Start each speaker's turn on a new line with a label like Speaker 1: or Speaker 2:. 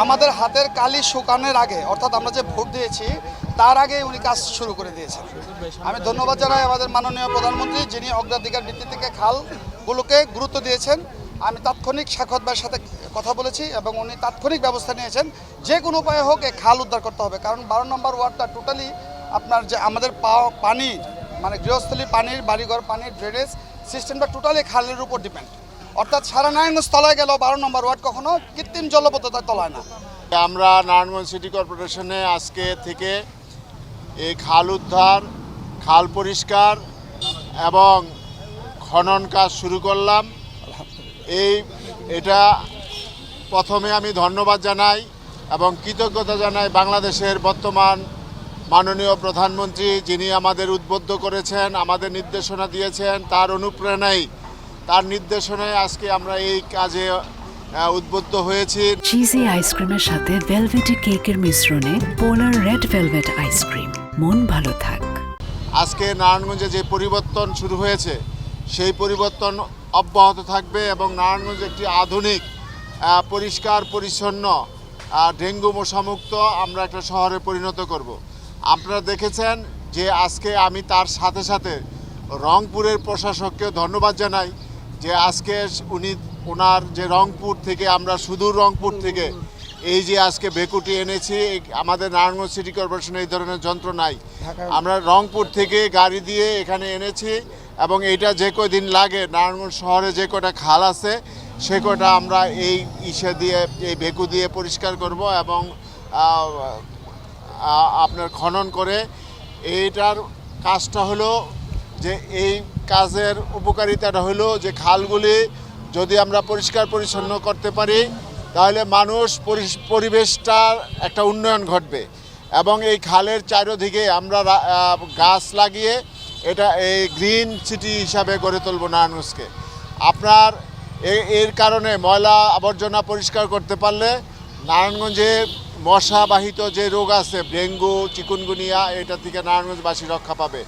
Speaker 1: আমাদের হাতের কালি শুকানোর আগে, অর্থাৎ আমরা যে ভোট দিয়েছি তার আগে উনি কাজ শুরু করে দিয়েছেন। আমি ধন্যবাদ জানাই আমাদের মাননীয় প্রধানমন্ত্রী, যিনি অগ্রাধিকার ভিত্তি থেকে খালগুলোকে গুরুত্ব দিয়েছেন। আমি তাৎক্ষণিক সাক্ষাৎ ভাইয়ের সাথে কথা বলেছি এবং উনি তাৎক্ষণিক ব্যবস্থা নিয়েছেন, যে কোনো উপায়ে হোক এই খাল উদ্ধার করতে হবে। কারণ 12 নম্বর ওয়ার্ডটা টোটালি আপনার যে আমাদের পানি মানে গৃহস্থলী পানির, বাড়িঘর পানির ড্রেনেজ সিস্টেমটা টোটালি খালের উপর ডিপেন্ড। অর্থাৎ সারা নারায়ণগঞ্জ তলায় গেল 12 নম্বর ওয়ার্ড কখনো কৃত্রিম জলবদ্ধতায় তলায় না।
Speaker 2: আমরা নারায়ণগঞ্জ সিটি কর্পোরেশনে আজকে থেকে এই খাল উদ্ধার, খাল পরিষ্কার এবং খনন কাজ শুরু করলাম। এটা প্রথমে আমি ধন্যবাদ জানাই এবং কৃতজ্ঞতা জানাই বাংলাদেশের বর্তমান মাননীয় প্রধানমন্ত্রী, যিনি আমাদের উদ্বুদ্ধ করেছেন, আমাদের নির্দেশনা দিয়েছেন। তার অনুপ্রেরণায়, তার নির্দেশনায় আজকে আমরা এই কাজে উদ্বুদ্ধ হয়েছি।
Speaker 3: চিজি আইসক্রিমের সাথে ভেলভেটি কেকের মিশ্রণে পোলার রেড ভেলভেট আইসক্রিম, মন ভালো থাক।
Speaker 2: আজকে নারায়ণগঞ্জে যে পরিবর্তন শুরু হয়েছে সেই পরিবর্তন অব্যাহত থাকবে এবং নারায়ণগঞ্জ একটি আধুনিক, পরিষ্কার পরিচ্ছন্ন, ডেঙ্গু মশামুক্ত আমরা একটা শহরে পরিণত করব। আপনারা দেখেছেন যে আজকে আমি তার সাথে সাথে রংপুরের প্রশাসককে ধন্যবাদ জানাই যে আজকে ওনার যে রংপুর থেকে, আমরা সুদূর রংপুর থেকে এই যে আজকে ভেকুটি এনেছি। আমাদের নারায়ণগঞ্জ সিটি কর্পোরেশনে এই ধরনের যন্ত্র নাই। আমরা রংপুর থেকে গাড়ি দিয়ে এখানে এনেছি এবং এইটা যে কয়দিন লাগে নারায়ণগঞ্জ শহরে যে কটা খাল আছে সে কটা আমরা এই এই ভেকু দিয়ে পরিষ্কার করব এবং আপনার খনন করে। এইটার কাজটা হলো যে এই কাজের উপকারিতাটা হলো যে খালগুলি যদি আমরা পরিষ্কার পরিচ্ছন্ন করতে পারি তাহলে মানুষ, পরিবেশটার একটা উন্নয়ন ঘটবে এবং এই খালের চারিদিকে আমরা গাছ লাগিয়ে এটা এই গ্রিন সিটি হিসাবে গড়ে তুলব নারায়ণগঞ্জকে। আপনার এর কারণে ময়লা আবর্জনা পরিষ্কার করতে পারলে নারায়ণগঞ্জে মশাবাহিত যে রোগ আছে, ডেঙ্গু, চিকুনগুনিয়া, এটা থেকে নারায়ণগঞ্জবাসী রক্ষা পাবে।